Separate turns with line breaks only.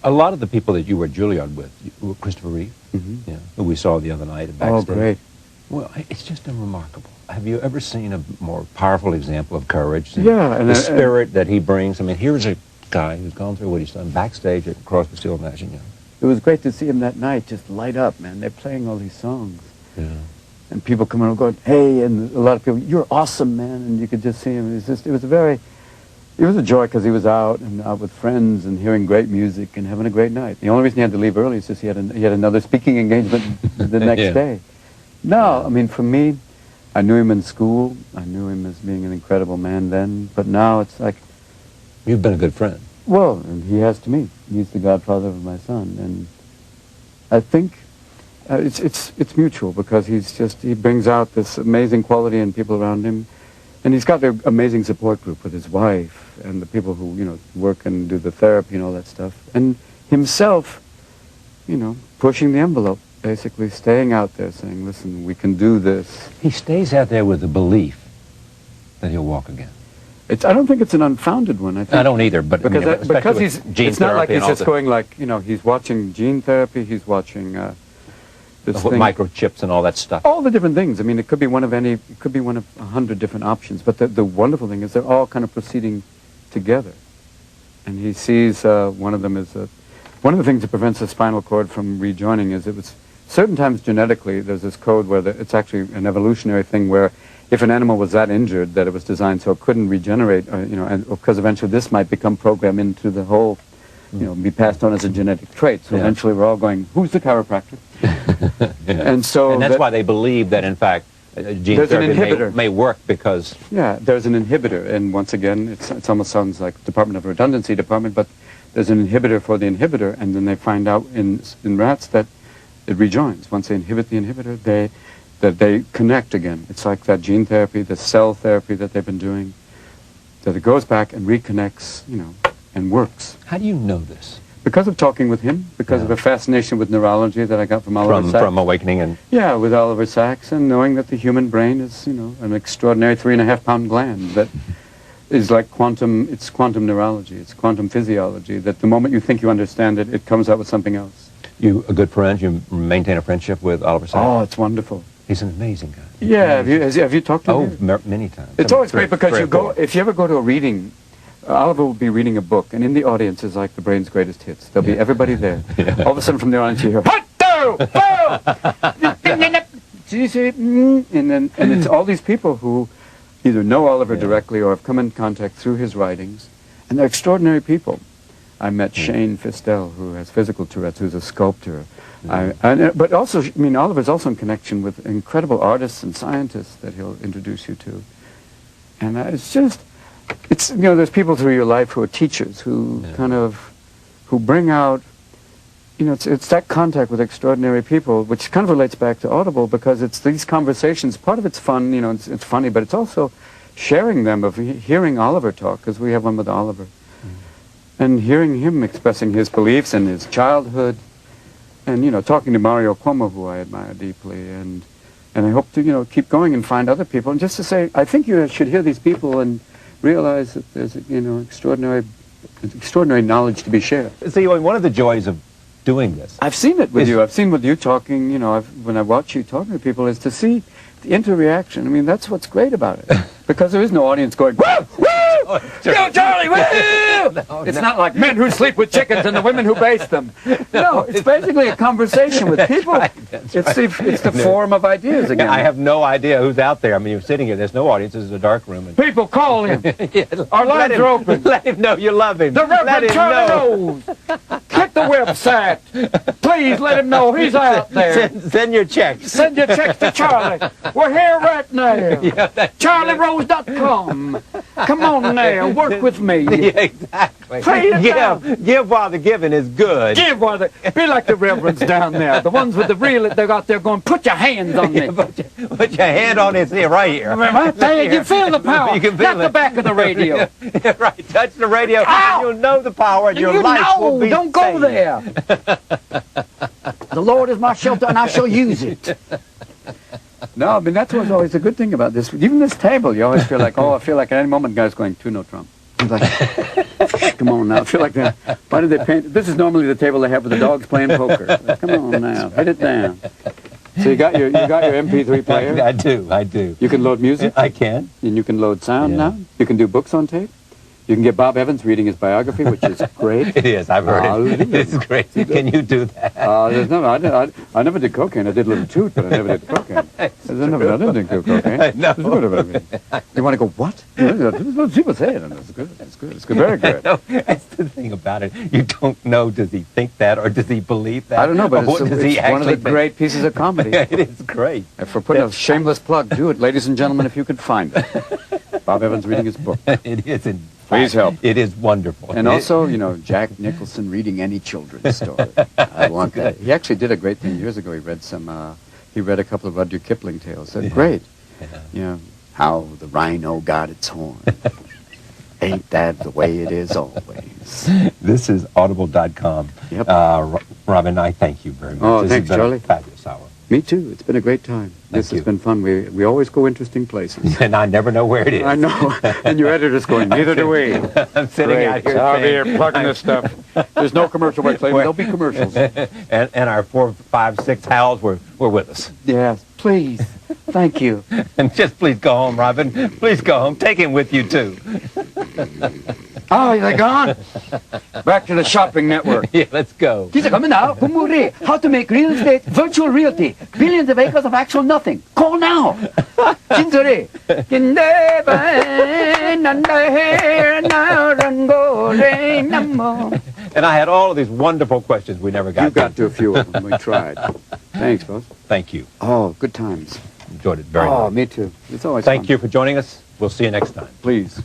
A lot of the people that you were Juilliard with, Christopher Reeve,
Mm-hmm.
yeah, who we saw the other night at backstage.
Oh, great.
Well, it's just unremarkable. Have you ever seen a more powerful example of courage?
Yeah.
And the spirit that he brings. I mean, here's a guy who's gone through what he's done backstage at Crosby, Stills, Nash & Young.
It was great to see him that night just light up, man. They're playing all these songs.
Yeah.
And people come in and going, hey, and a lot of people, you're awesome, man. And you could just see him. It was a joy because he was out with friends and hearing great music and having a great night. The only reason he had to leave early is just he had another speaking engagement the next
Yeah.
day. No, I mean, for me, I knew him in school. I knew him as being an incredible man then. But now it's like...
You've been a good friend.
Well, and he has to me. He's the godfather of my son. And I think it's mutual because he brings out this amazing quality in people around him. And he's got an amazing support group with his wife and the people who, work and do the therapy and all that stuff. And himself, pushing the envelope, basically staying out there saying, listen, we can do this.
He stays out there with the belief that he'll walk again.
I don't think it's an unfounded one. I
don't either, but
because it's not like he's just going like,
he's
watching gene therapy, he's watching this thing.
Microchips and all that stuff.
All the different things. I mean, it could be one of 100 different options. But the wonderful thing is they're all kind of proceeding together. And he sees one of them is one of the things that prevents the spinal cord from rejoining is certain times genetically there's this code where it's actually an evolutionary thing where if an animal was that injured that it was designed so it couldn't regenerate, and because eventually this might become programmed into the whole, be passed on as a genetic trait. So eventually we're all going, who's the chiropractor?
Yeah.
And that's
why they believe that in fact gene therapy may work because... Yeah,
there's an inhibitor, and once again, it almost sounds like Department of Redundancy department, but there's an inhibitor for the inhibitor, and then they find out in rats that it rejoins. Once they inhibit the inhibitor, they connect again. It's like that gene therapy, the cell therapy that they've been doing, that it goes back and reconnects, and works.
How do you know this?
Because of talking with him, because of a fascination with neurology that I got from Oliver Sacks.
From Awakening and...
Yeah, with Oliver Sacks, and knowing that the human brain is, an extraordinary 3.5-pound gland that is like it's quantum neurology, it's quantum physiology, that the moment you think you understand it, it comes out with something else.
You a good friend? You maintain a friendship with Oliver Sacks?
Oh, it's wonderful.
He's an amazing guy.
Yeah, have you talked to him?
Oh, many times.
It's always great because if you ever go to a reading, Oliver will be reading a book, and in the audience is like the brain's greatest hits. There'll be everybody there. Yeah. All of a sudden from the audience you hear, "What and it's all these people who either know Oliver directly or have come in contact through his writings, and they're extraordinary people. I met Shane Fistel, who has physical Tourette's, who's a sculptor. But also, Oliver's also in connection with incredible artists and scientists that he'll introduce you to. And there's people through your life who are teachers, who who bring out, it's that contact with extraordinary people, which kind of relates back to Audible, because it's these conversations. Part of it's fun, it's funny, but it's also sharing them, of hearing Oliver talk, because we have one with Oliver. And hearing him expressing his beliefs and his childhood, and, talking to Mario Cuomo, who I admire deeply, and I hope to, keep going and find other people, and just to say, I think you should hear these people and realize that there's, extraordinary knowledge to be shared.
See, one of the joys of doing this...
I've seen it with you. I've seen with you talking, when I watch you talking to people, is to see the interreaction. I mean, that's what's great about it. Because there is no audience going, woo, woo, yo, Charlie, woo! It's not like men who sleep with chickens and the women who base them. No, it's basically a conversation with people. It's the forum of ideas again.
I have no idea who's out there. I mean, you're sitting here, there's no audience, this is a dark room. And
people, call him. Our lines are open.
Let him know you love him.
The Reverend Charlie Rose. Click the website. Please let him know he's out there.
Send your checks.
Send your checks to Charlie. We're here right now. CharlieRose.com. Come on now, work with me.
Yeah, exactly. Give while the giving is good.
Give while be like the reverends down there. The ones with the real, they're out there going, put your hands on me.
Put your hand on his ear right here.
Right there, you feel the power.
You can feel
the back of the radio.
Right, touch the radio, and you'll know the power, and your life will be
don't go there. The Lord is my shelter, and I shall use it. No, I mean, that's what's always a good thing about this. Even this table, you always feel like, I feel like at any moment, the guy's going, 2-note Trump. He's like, Come on now. I feel like that. Why did they paint? This is normally the table they have with the dogs playing poker. Come on now. Hit it down. So you got your MP3 player?
I do.
You can load music?
I can.
And you can load sound
Yeah.
now? You can do books on tape? You can get Bob Evans reading his biography, which is great.
It is. I've heard it. It's great. Can you do that?
I never did cocaine. I did a little toot, but I never did cocaine. I didn't do cocaine.
No.
You want to go, what? People say it, and it's good. It's good. Very good.
No, that's the thing about it. You don't know, does he think that or does he believe that?
I don't know, but
Or does he
it's one of the
actually
great pieces of comedy.
think? It is great.
And for putting a shameless plug, do it, ladies and gentlemen, if you could find it. Bob Evans reading his book.
It is.
Please help.
It is wonderful.
And also, Jack Nicholson reading any children's story. I want that. He actually did a great thing years ago. He read a couple of Rudyard Kipling tales. They're great.
Yeah.
How the rhino got its horn. Ain't that the way it is always?
This is audible.com.
Yep.
Robin, I thank you very much.
Oh,
This
thanks,
has been
Charlie.
A fabulous hour.
Me too. It's been a great time. This
you.
has been fun. We always go interesting places.
And I never know where it is.
I know. And your editor's going, neither do we.
I'm sitting out here.
I'll be
saying-
here plugging this stuff. There's no commercial break. There'll be commercials.
and our 4, 5, 6 howls were with us.
Yes, please. Thank you.
And just please go home, Robin. Please go home. Take him with you, too.
Oh, they're gone? Back to the shopping network.
Yeah, let's go.
These are coming now. Kumure. How to make real estate virtual realty. Billions of acres of actual nothing. Call now. 진솔이.
And I had all of these wonderful questions we never got
You got to a few of them. We tried. Thanks, boss.
Thank you.
Oh, good times.
Enjoyed it very
Oh,
much.
me too. It's always
Thank
fun.
you for joining us. We'll see you next time.
Please.